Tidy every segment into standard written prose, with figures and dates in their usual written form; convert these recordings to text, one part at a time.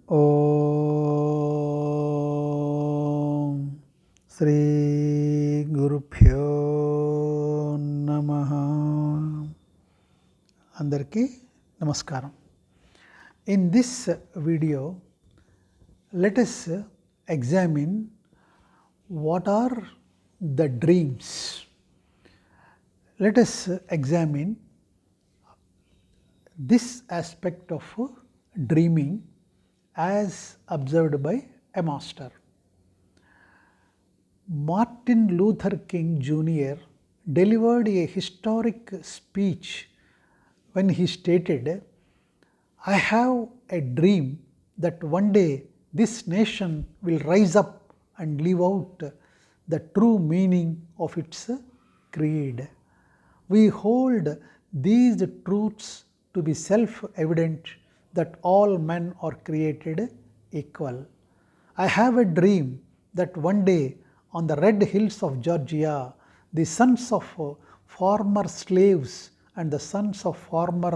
ఓం శ్రీ గురుభ్యో నమః. అందరికీ నమస్కారం. In this video, let us examine what are the dreams. Let us examine this aspect of dreaming as observed by a master. Martin Luther King Jr. delivered a historic speech when he stated, "I have a dream that one day this nation will rise up and live out the true meaning of its creed. We hold these truths to be self-evident that all men are created equal. I have a dream that one day on the red hills of Georgia, the sons of former slaves and the sons of former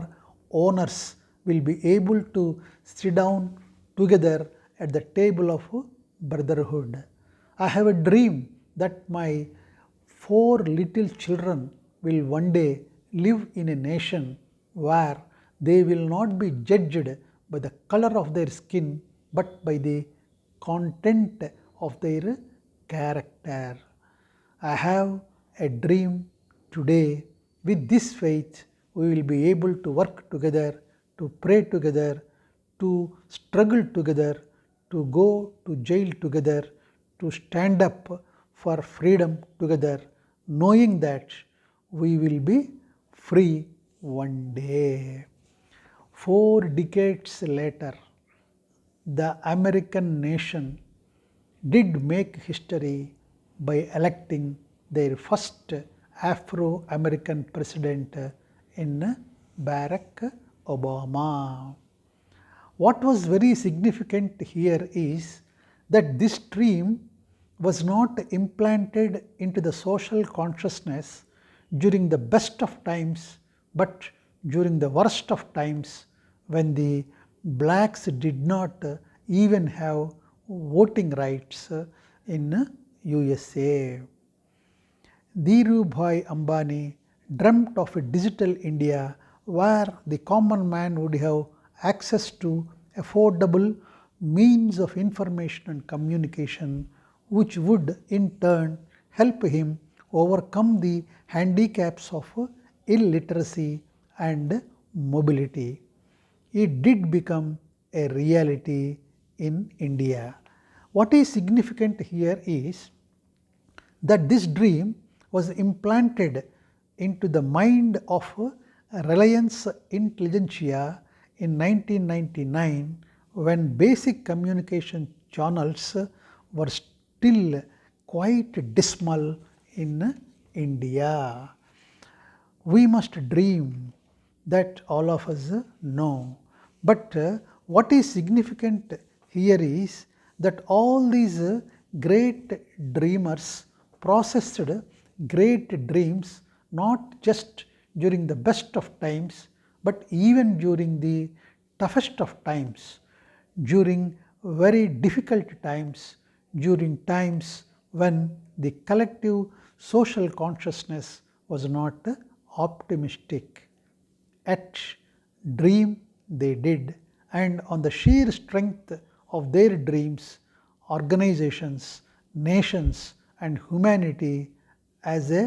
owners will be able to sit down together at the table of brotherhood. I have a dream that my 4 little children will one day live in a nation where they will not be judged by the color of their skin but by the content of their character. I have a dream today. With this faith, we will be able to work together, to pray together, to struggle together, to go to jail together, to stand up for freedom together, knowing that we will be free one day." 4 decades later, the American nation did make history by electing their first Afro-American president in Barack Obama. What was very significant here is that this dream was not implanted into the social consciousness during the best of times, but during the worst of times, when the blacks did not even have voting rights in USA. Dhirubhai Ambani dreamt of a digital India where the common man would have access to affordable means of information and communication, which would in turn help him overcome the handicaps of illiteracy and mobility. It did become a reality in India. What is significant here is that this dream was implanted into the mind of Reliance Intelligentsia in 1999, when basic communication channels were still quite dismal in India. We must dream, that all of us know. But what is significant here is that all these great dreamers processed great dreams not just during the best of times, but even during the toughest of times, during very difficult times, during times when the collective social consciousness was not optimistic. Yet dream they did, and on the sheer strength of their dreams, organizations, nations, and humanity as a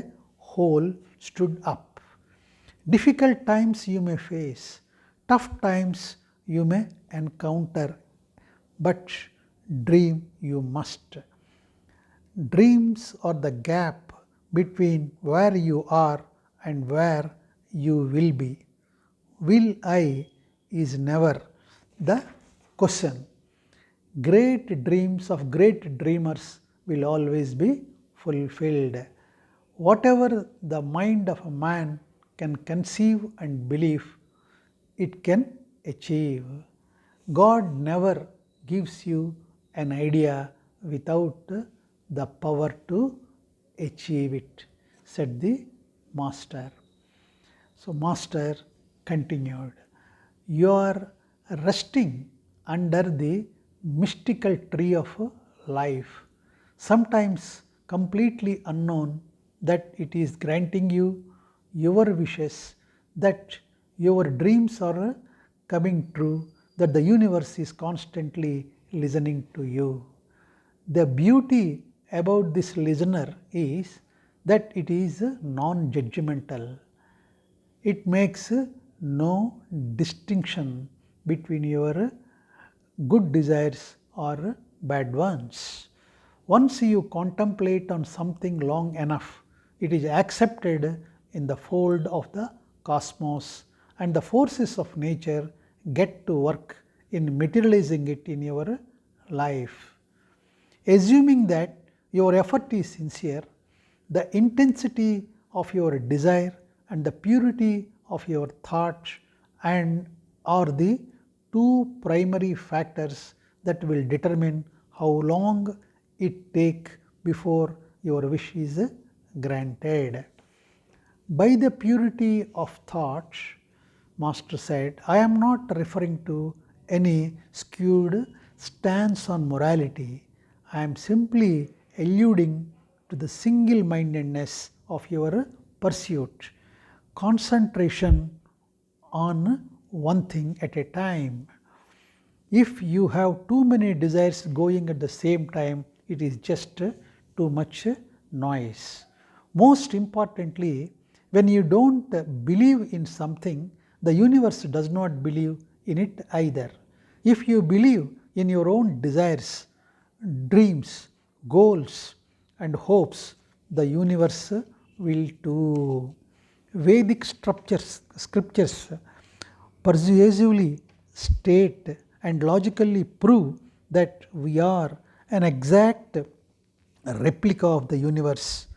whole stood up. Difficult times you may face, tough times you may encounter, but dream you must. Dreams are the gap between where you are and where you will be. Will I is never the question. Great dreams of great dreamers will always be fulfilled. Whatever the mind of a man can conceive and believe, it can achieve. God never gives you an idea without the power to achieve it, said the master. So master continued, "You are resting under the mystical tree of life, sometimes completely unknown, that it is granting you your wishes, that your dreams are coming true, that the universe is constantly listening to you. The beauty about this listener is that it is non judgmental. It makes no distinction between your good desires or bad ones. Once you contemplate on something long enough, it is accepted in the fold of the cosmos, and the forces of nature get to work in materializing it in your life. Assuming that your effort is sincere, the intensity of your desire and the purity of your thoughts and are the two primary factors that will determine how long it take before your wish is granted. By the purity of thoughts, Master said, I am not referring to any skewed stance on morality. I am simply alluding to the single mindedness of your pursuit, concentration on one thing at a time. If you have too many desires going at the same time, it is just too much noise. Most importantly, when you don't believe in something, the universe does not believe in it either. If you believe in your own desires, dreams, goals, and hopes, the universe will too. Vedic scriptures persuasively state and logically prove that we are an exact replica of the universe.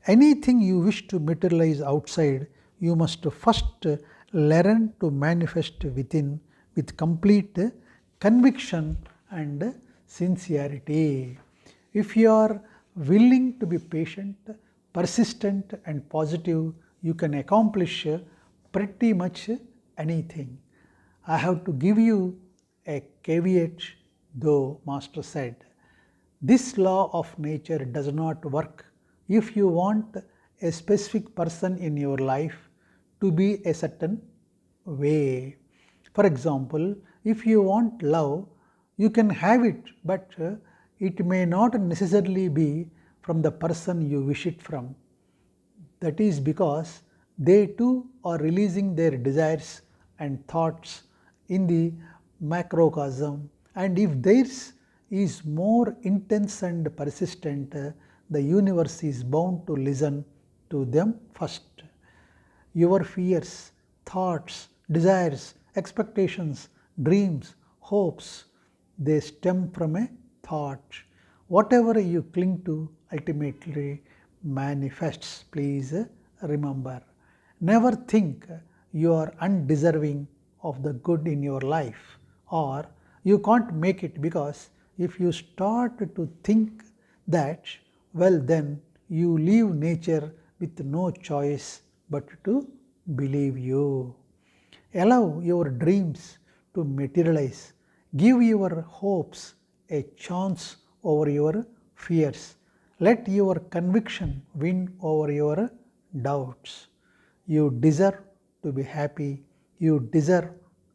Anything you wish to materialize outside, you must first learn to manifest within with complete conviction and sincerity. If you are willing to be patient, persistent, and positive, you can accomplish pretty much anything. I have to give you a caveat, though, Master said. This law of nature does not work if you want a specific person in your life to be a certain way. For example, if you want love, you can have it, but it may not necessarily be from the person you wish it from. That is because they too are releasing their desires and thoughts in the macrocosm, and if theirs is more intense and persistent, the universe is bound to listen to them first. Your fears, thoughts, desires, expectations, dreams, hopes, they stem from a thought. Whatever you cling to ultimately manifests. Please remember. Never think you are undeserving of the good in your life or you can't make it, because if you start to think that, well, then you leave nature with no choice but to believe you. Allow your dreams to materialize. Give your hopes a chance over your fears. Let your conviction win over your doubts. You deserve to be happy. You deserve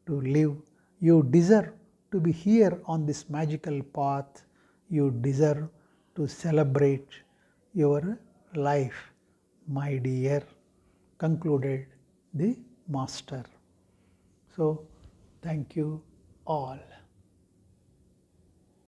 to live. You deserve to be here on this magical path. You deserve to celebrate your life, my dear, concluded the Master. So, thank you all.